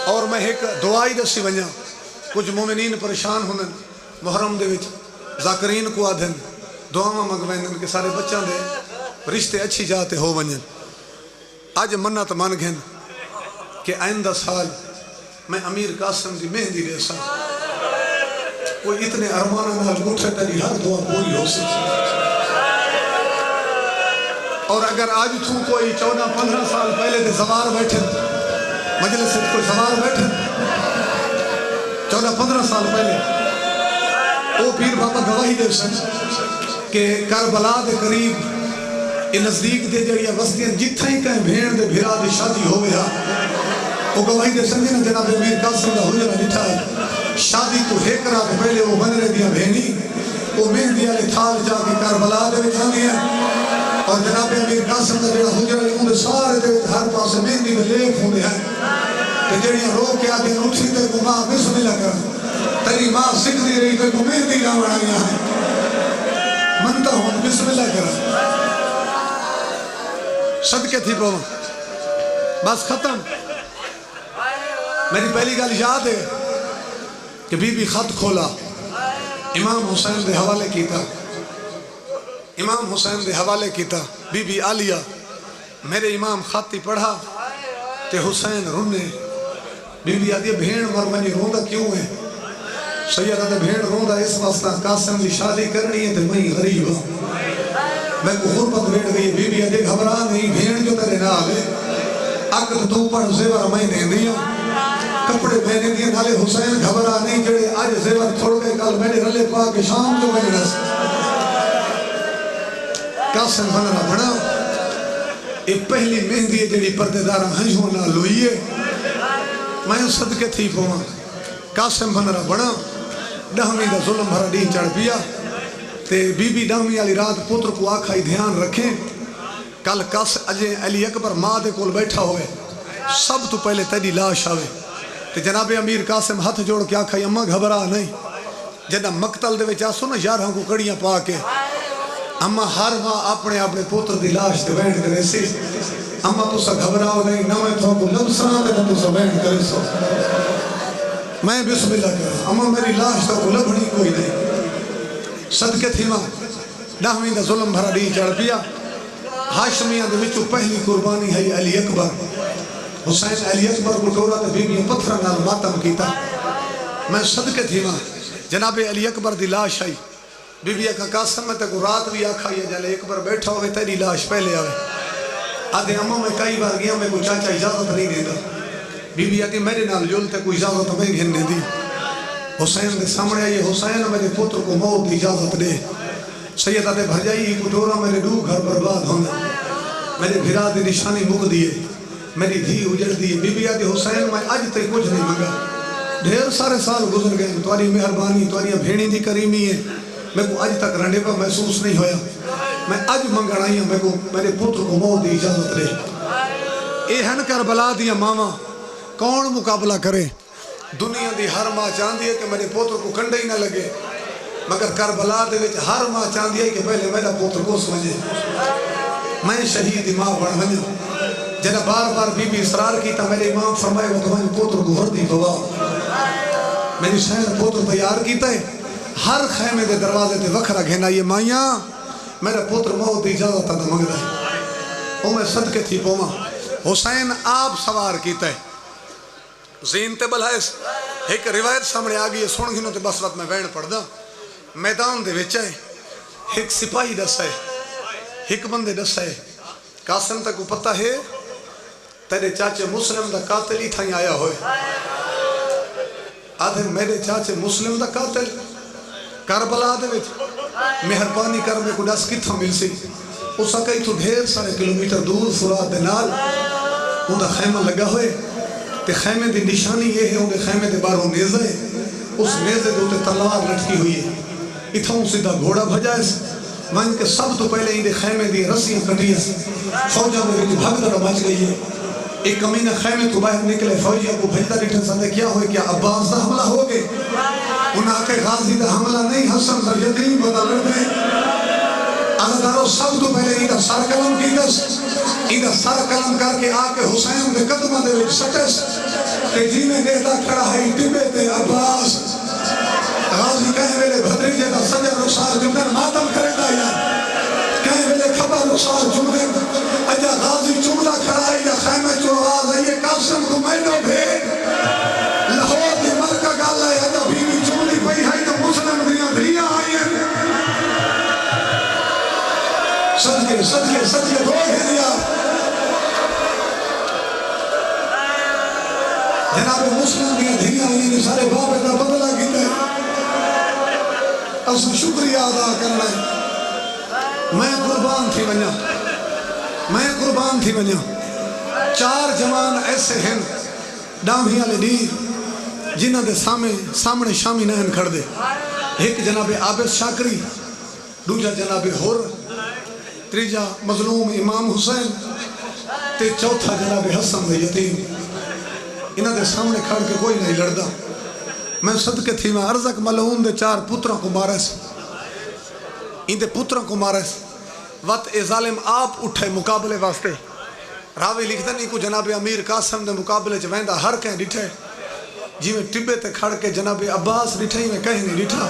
اور میں ایک دعائی دسی ونجا کچھ مومنین پریشان ہونے محرم دے وچ ذاکرین کو آدھن دعاواں منگوائن کے سارے بچوں دے رشتے اچھی جاتے ہو ونجن آج منت مان گھن کہ آئندہ سال میں امیر قاسم دی مہندی دے سا کوئی اتنے ارمانہ نال گھٹے تیری ہر دعا پوری ہو سکتی اور اگر آج تو کوئی 14-15 سال پہلے دے زوار بیٹھے مجلس سے کوئی زوار بیٹھے 14-15 سال پہلے وہ پیر بابا گواہی دے سن کہ کربلا دے قریب یہ نزدیک دے جڑیاں بستیاں جتھا ہی کہیں بھین دے بھیرا دے شادی ہو گیا وہ گواہی دے سن جنہ جناب امیر قاسم دا حجرہ لٹھا ہے شادی تو ایک رات پہلے وہ بن رہے دیا بھینی وہ مہندی والے تھال جا کے کربلا دے وچ آندی ہے اور جناب امیر قاسم دا جڑا حجرہ لے سارے دے ہر پاس مہندی دے لیک ہوندے ہیں تے جڑیاں رو کے آگے اٹھی تے کو ماں بسم اللہ کر تیری ماں سکھدی رہی تے کو مہندی نہ بنائیاں منتا ہوں بسم اللہ کر صدقے تھی پاؤں بس ختم میری پہلی گل یاد ہے کہ بی بی خط کھولا امام حسین دے حوالے کیتا امام حسین دے حوالے کیتا بی بی عالیہ میرے امام خطی پڑھا تے حسین رونے بی بی آدھی بھین مرمنی روندہ کیوں ہے سیدہ دے بھین روندہ اس واسطہ قاسم دی شادی کرنی ہے تے میں غریب ہوں میں کو غربت بیٹھ گئی بی بی آدھی گھبرا نہیں بھین جو تیرے نال ہے اکت تو پڑھ زیور میں دیں دیا کپڑے میں نے دیا نالے حسین گھبرا نہیں جڑے آج زیور تھوڑ کے کل میں نے رلے پا کے شام جو میں رس قاسم بننا بنا یہ پہلی مہندی ہے جڑی پردے دارا ہنجوں نہ لوئیے میں صدقے تھی پوا قاسم بننا بنا ڈہمی دا ظلم بھرا دین چڑھ پیا تے بی بی ڈہمی والی رات پتر کو آکھائی دھیان رکھیں کل کس اجے علی اکبر ماں دے کول بیٹھا ہوئے سب تو پہلے تیری لاش آوے تے جناب امیر قاسم ہاتھ جوڑ کے آکھائی اماں گھبرا نہیں جنہ مقتل دے وچ آسو نا یارہاں کو کڑیاں پا کے اماں ہر ماں اپنے اپنے پوتر دی لاش دے بیٹھ کرے سی اماں تو سا گھبراؤ نہیں نہ میں تو کو لبسران دے تو سا بیٹھ کرے سو میں بسم اللہ کر اماں میری لاش تو کو لبھنی کوئی نہیں صدقے تھی ماں ڈہویں دا ظلم بھرا دی چڑھ پیا ہاشمیاں دے وچوں پہلی قربانی ہے علی اکبر حسین علی اکبر کو ٹورا تے بیبیاں پتھراں نال ماتم کیتا میں صدقے تھی ماں جناب علی اکبر دی لاش آئی بی بی کا قاسم میں تے کو رات بھی آکھا یہ جلے اکبر بیٹھا ہوئے تیری لاش پہلے آوے آدھے اماں میں کئی بار گیا میں کو چاچا اجازت نہیں دیتا بی بی آدھی میرے نال جولتے کوئی اجازت میں گھننے دی حسین دے سامنے آئیے حسین میرے پتر کو موت دی اجازت دے سید آدھے بھر جائیے کٹورا میرے دو گھر برباد ہونا میرے بھرا دی نشانی مک دیے میری دھی اجڑ دیے بی بی آدھی حسین میں آج تک کچھ نہیں مانگا ڈھیر سارے سال گزر گئے تمہاری مہربانی تمہاری بھیڑی دی کریمی ہے میں کو آج تک رنڈے پر محسوس نہیں ہویا میں آج منگڑ آئی ہوں میں کو میرے پتر کو موت دی اجازت دے اے ہن کربلا دیا ماما کون مقابلہ کرے دنیا دی ہر ماں چاہتی ہے کہ میرے پتر کو کنڈے ہی نہ لگے مگر کربلا دے وچ ہر ماں چاہندی ہے کہ پہلے میرا پوتر کو سمجھے میں شہید ماں بن ونجا جنہ بار بار بی بی اصرار کیتا میرے امام فرمائے وہ تمہارے پوتر کو وردی پوا میری حسین پوتر تیار کیتا ہے ہر خیمے دے دروازے تے وکھرا گھنا یہ مائیاں میرا پوتر موت دی اجازت نہ منگدا ہے او میں صدقے تھی پوما حسین آپ سوار کیتا ہے زین تے بلائس ایک روایت سامنے آ گئی ہے سن گھنوں تے بس وقت میں وین پڑھ دا میدان دے وچ ہے ایک سپاہی دسا ہے ایک بندے دسا ہے قاسم تک کو پتہ ہے تیرے چاچے مسلم دا قاتل ہی تھا آیا ہوئے آدھے میرے چاچے مسلم دا قاتل کربلا دے وچ مہربانی کر میں کو دس کتھا مل سی اس کئی تو ڈھیر سارے کلومیٹر دور فرات دے نال ان دا خیمہ لگا ہوئے تے خیمے دی نشانی یہ ہے ان دے خیمے دے باروں نیزہ ہے اس نیزے دے تے تلوار لٹکی ہوئی ہے اتھوں سیدھا گھوڑا بھجا ہے مان کے سب تو پہلے ان دے خیمے دی رسیاں کٹی ہے فوجہ میں بھی بھگ در بچ گئی ہے ایک کمینہ خیمے تو باہر نکلے فوجیہ کو بھجدہ ریٹھن سندے کیا ہوئے کیا عباس دا حملہ ہو گئے انہاں کے غازی دا حملہ نہیں حسن در یتیم بدا لڑتے عزدارو سب تو پہلے ایدہ سر کلم کی دس ایدہ سر کلم کر کے آکے حسین دے قدمہ دے وچ سٹس کہ جی میں نیدہ کھڑا ہے ٹبے تے عباس غازی کہیں میرے بھدریجے دا سجر رخصار جمدن ماتم کرے دا یار کہیں میرے کھبا رخصار جمدن اجا غازی چمدہ کھڑا ہے یا خیمہ چو آواز ہے یہ قاسم کو میں نو بھیڑ لاہور دی ملکہ گالا ہے اجا بیوی چمدی پئی ہے تو مسلم دیاں دھیاں آئی ہیں صدقے دو ہے دیا جناب مسلم دیاں دھیاں آئی ہیں سارے باپ ادا بدلہ کیتا ہے اس شکریہ ادا کرنا ہے میں قربان تھی ونیا چار جوان ایسے ہیں ڈامی والے دیر جنہ دے سامنے شامی نہن کھڑ دے ایک جناب عابد شاکری دوجہ جناب حر تریجہ مظلوم امام حسین تے چوتھا جناب حسن دے یتیم انہ دے سامنے کھڑ کے کوئی نہیں لڑدا میں صدقے تھی میں ارزق ملعون دے چار پتروں کو مارس ان دے پتروں کو مارس وقت اے ظالم آپ اٹھے مقابلے واسطے راوی لکھتا نہیں کو جناب امیر قاسم دے مقابلے چویندہ ہر کہیں ڈٹھے جی میں ٹبے تے کھڑ کے جناب عباس ڈٹھے میں کہیں نہیں ڈٹھا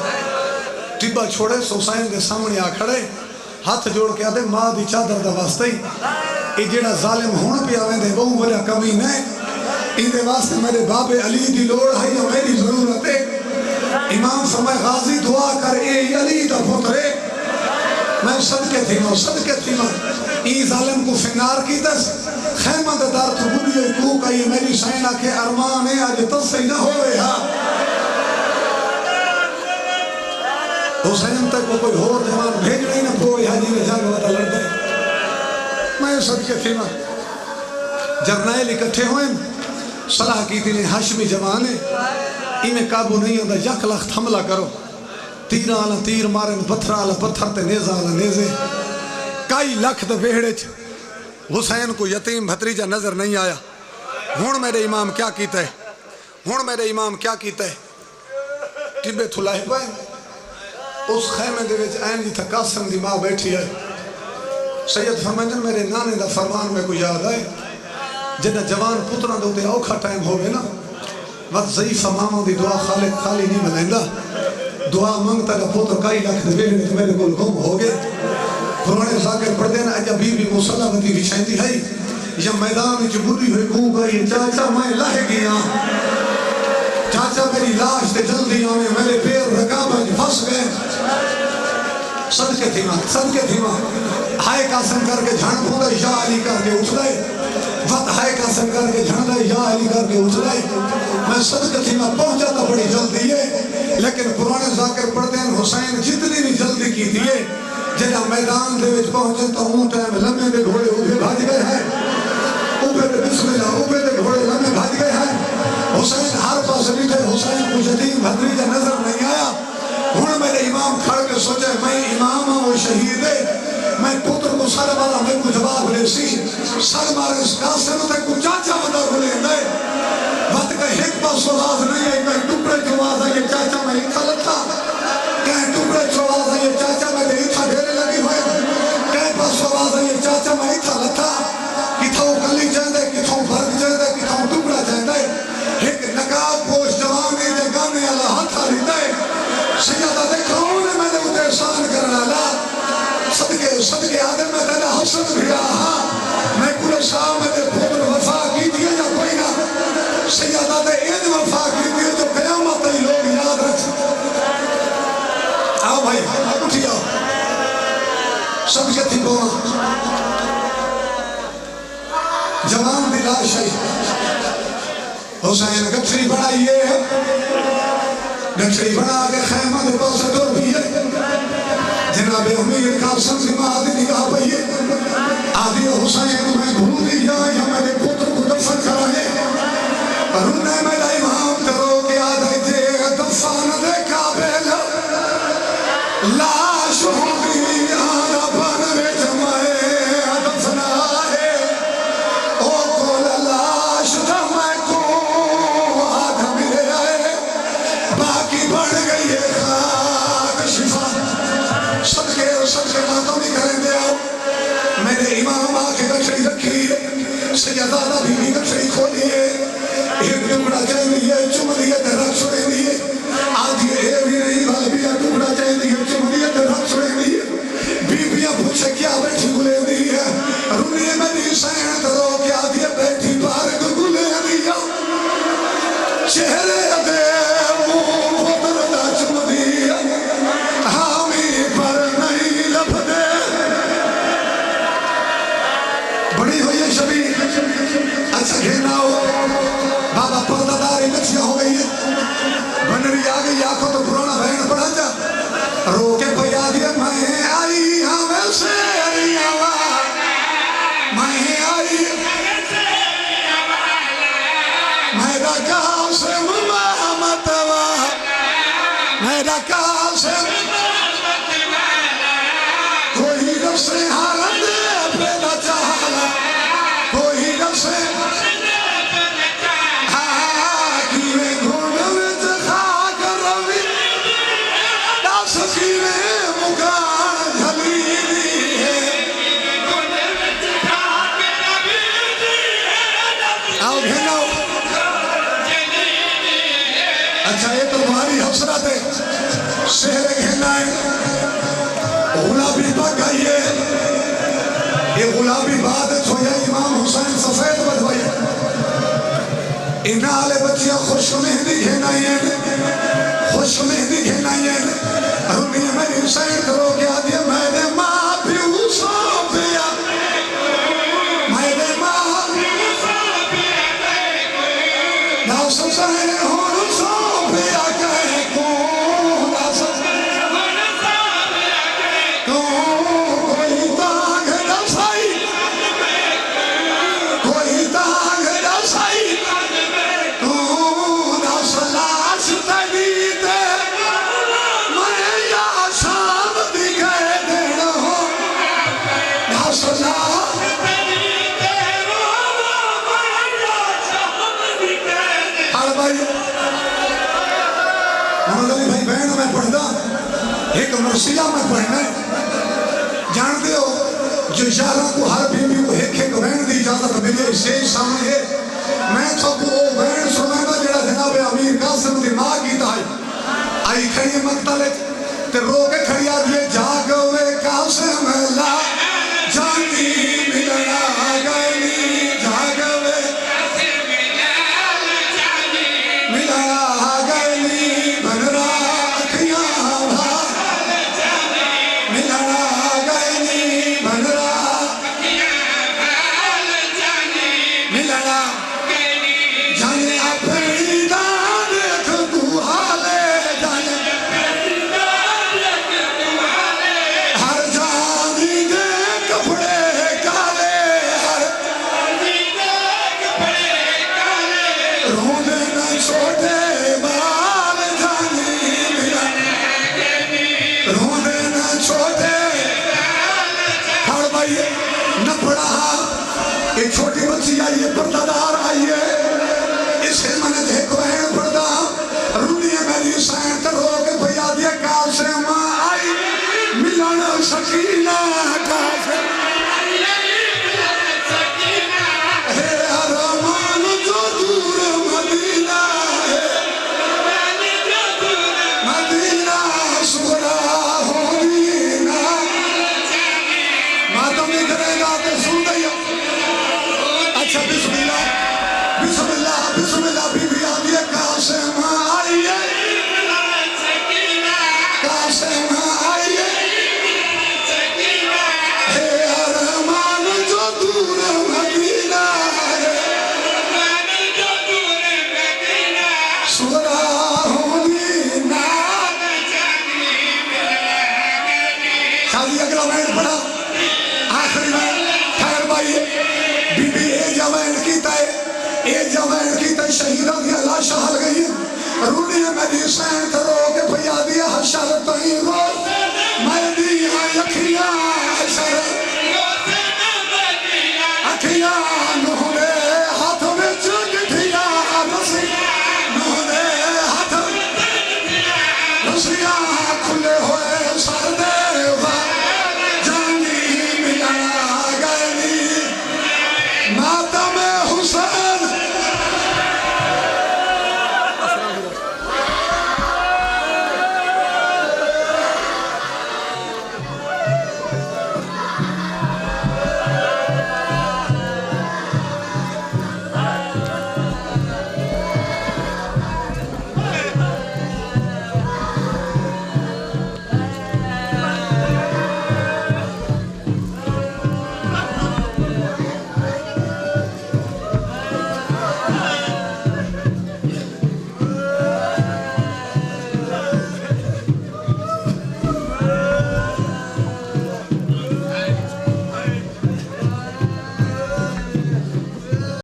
ٹبا چھوڑے حسین دے سامنے آ کھڑے ہاتھ جوڑ کے آدھے ماں دی چادر دا واسطے ہی جیڑا ظالم ہون پہ آویں دے وہ بولا کمی نہیں ان دے واسطے میرے باب علی دی لوڑ ہے یا میری ضرورت ہے امام فرمائے غازی دعا کر اے علی دا پترے میں صدقے تھی ماں ای ظالم کو فنار کی دس خیمہ دار تو بودی ہوئی کوک آئی میری سینہ کے ارمان ہے آج تصحیح نہ ہوئے ہاں حسین تک کو کوئی اور جوان بھیج نہیں نہ پوئی حاجی میں جاگ وطا لڑ دے میں صدقے تھی ماں جرنائل اکٹھے ہوئے صلاح کی تھی ہاشمی جوان ہے انہیں قابو نہیں ہوتا یک لخت حملہ کرو تیر آلا تیر مارن پتھر آلا پتھر تے نیزہ آلا نیزے کئی لکھ دے بیڑے حسین کو یتیم بھتریجہ نظر نہیں آیا ہون میرے امام کیا کیتا ہے ٹبے تھلاہی پائیں اس خیمے دے وچ این جی تھا قاسم دی ماں بیٹھی ہے سید فرمائیں میرے نانے دا فرمان میں کو یاد آئے جنہ جوان پتران دے اوکھا ٹائم ہوئے نا وقت ضعیفہ ماما دی دعا خالی نہیں ملائندہ دعا منگتا ہے پتر کئی لکھ دے بیڑے تو میرے کول گم ہو گئے پرانے ذاکر پڑھ دینا اجا بی بی مسلح بدی بھی شہدی ہے یا میدان جو بری ہوئی کو گئی چاچا میں لہ گیا چاچا میری لاش تے جلدی آنے میرے پیر رکابہ پھنس گئے صدقے تھی ماں ہائے قاسم کر کے جھان پھوڑا یا علی کر کے اٹھ گئے وقت ہائے قاسم کر کے جھان گئے یا علی کر کے اٹھ گئے میں صدقے تھی ماں پہنچا تھا بڑی جلدی ہے لیکن پرانے ذاکر پڑھتے ہیں حسین جتنی بھی جلدی کی تھی جنہ میدان دے وچ پہنچے تو ہوں ٹائم لمحے دے گھوڑے اوپے بھاج گئے ہیں اوپے دے بسم اللہ اوپے دے گھوڑے لمحے بھاج گئے ہیں حسین ہر پاس بیٹھے حسین کو یتیم بھتریجہ نظر نہیں آیا ہوں میرے امام کھڑ کے سوچے میں امام ہوں وہ شہید ہے میں پتر کو سر والا میں کو جواب لے سی سر مارے اس قاسم تک کو چاچا بدا کو لے دے وقت کا ایک پاس آواز نہیں ہے کہیں ٹکڑے کی آواز ہے کہ چاچا میں اتھا لگتا کہیں ٹکڑے حسن بھی رہا میں کل شام دے پھول وفا کی دیا یا کوئی نہ سیدہ دے این وفا کی دیا جو قیامت ہی لوگ یاد رکھ آؤ بھائی اٹھی آؤ سب کے تھی بونا جوان دی لاش ہے حسین گٹھری بنائیے گٹھری بنا کے خیمہ دے پاس دور بھی ہے جناب امیر قاسم سے مہدی نگاہ پئیے آدھی حسین میں بھول دیا یا میرے پتر کو دفن کرائے پر انہیں میرا امام کرو کہ آدھے دے دفن دے قابل لاش ہوگی آدھا بن میں جمائے دفنائے او کول لاش دمائے کو آدھا ملے آئے باقی بڑھ گئی ہے خاک شفا سب کے باتوں بھی کریں دے آؤ میرے امام آکے گٹھڑی رکھی سیدادہ بھی گٹھڑی کھولیے ایک ٹکڑا چاہے دیئے چم دیئے درخت چھوڑے دیئے آدھی اے بھی نہیں بھال بھی ٹکڑا چاہے دیئے چم دیئے درخت چھوڑے دیئے بیبیاں پوچھے کیا بیٹھی گلے دیئے رونیے میں نہیں سین درو کیا دیئے بیٹھی بارک گلے دیئے چہرے دے اچھا گھینا ہو بابا پردہ داری بچیاں ہو گئی ہے بنری آگئی آنکھوں تو پرانا بہن پڑھا جا رو کے کوئی آدھی ہے میں آئی ہمیں سے آئی میں آئی میرا قاسم محمد میرا قاسم کوئی رب سے حالت پیدا چاہلا کوئی رب سے اچھا یہ تو بھاری حسرت ہے شہر گھنا ہے غلابی پاک آئیے یہ غلابی بات چھویا امام حسین سفید بدوائی انہا آلے بچیاں خوش مہدی گھنائی ہیں خوش مہدی گھنائی ہیں رونی میری حسین کرو کیا دیا میں نے ماں بھی حسو پیا میں نے ماں بھی حسو پیا نہ سسائے ہوں حسو پیا کہے کون نہ سسائے ہوں حسو پیا کہے کون کوئی تانگ نہ سائی کوئی تانگ نہ سائی کون اسلاس تلیتے میں یا شام دکھائے دینا ہوں اسلاس تلیتے میں یا شام دکھائے دینا ہر بھائی محمد علی بھائی بہنوں میں پڑھنا ایک مرسیہ میں پڑھنا ہے جانتے ہو جو اشارہ کو ہر بیوی کو ایک بہن دی اجازت ملے اسے سامنے ہے میں تو کو بہن سنائے گا جڑا جناب امیر قاسم دی ماں کی تائی آئی کھڑی مقتل تے رو کے کھڑی آدھے جاگوے قاسم لا جانی ملنا گئی جاگوے ملنا گئی بنرا اکھیاں بھا ملنا گئی بنرا ملنا جانے اپنی دان دیکھ تو حالے جانے ہر جانی دے کپڑے کالے ہر جانی دے کپڑے کالے روندے نہ چھوٹے بال جانی ملا روندے نہ چھوٹے ہر بھائی نہ پڑھا ایک چھوٹی بچی آئیے پردہ دار آئیے اسے میں نے دیکھو بہن پردہ رونی میری حسین تر ہو کے بھئی آدھے قاسم آئی ملن سکینہ قاسم ہے ارمان جو دور مدینہ ہے مدینہ سغرا ہو دینا ماتم نہیں کرے گا یہ جوین کی تے شہیدوں کی لاشاں ہل گئی رونی میری سینت رو کے پیا دیا حشر تہیں رو میں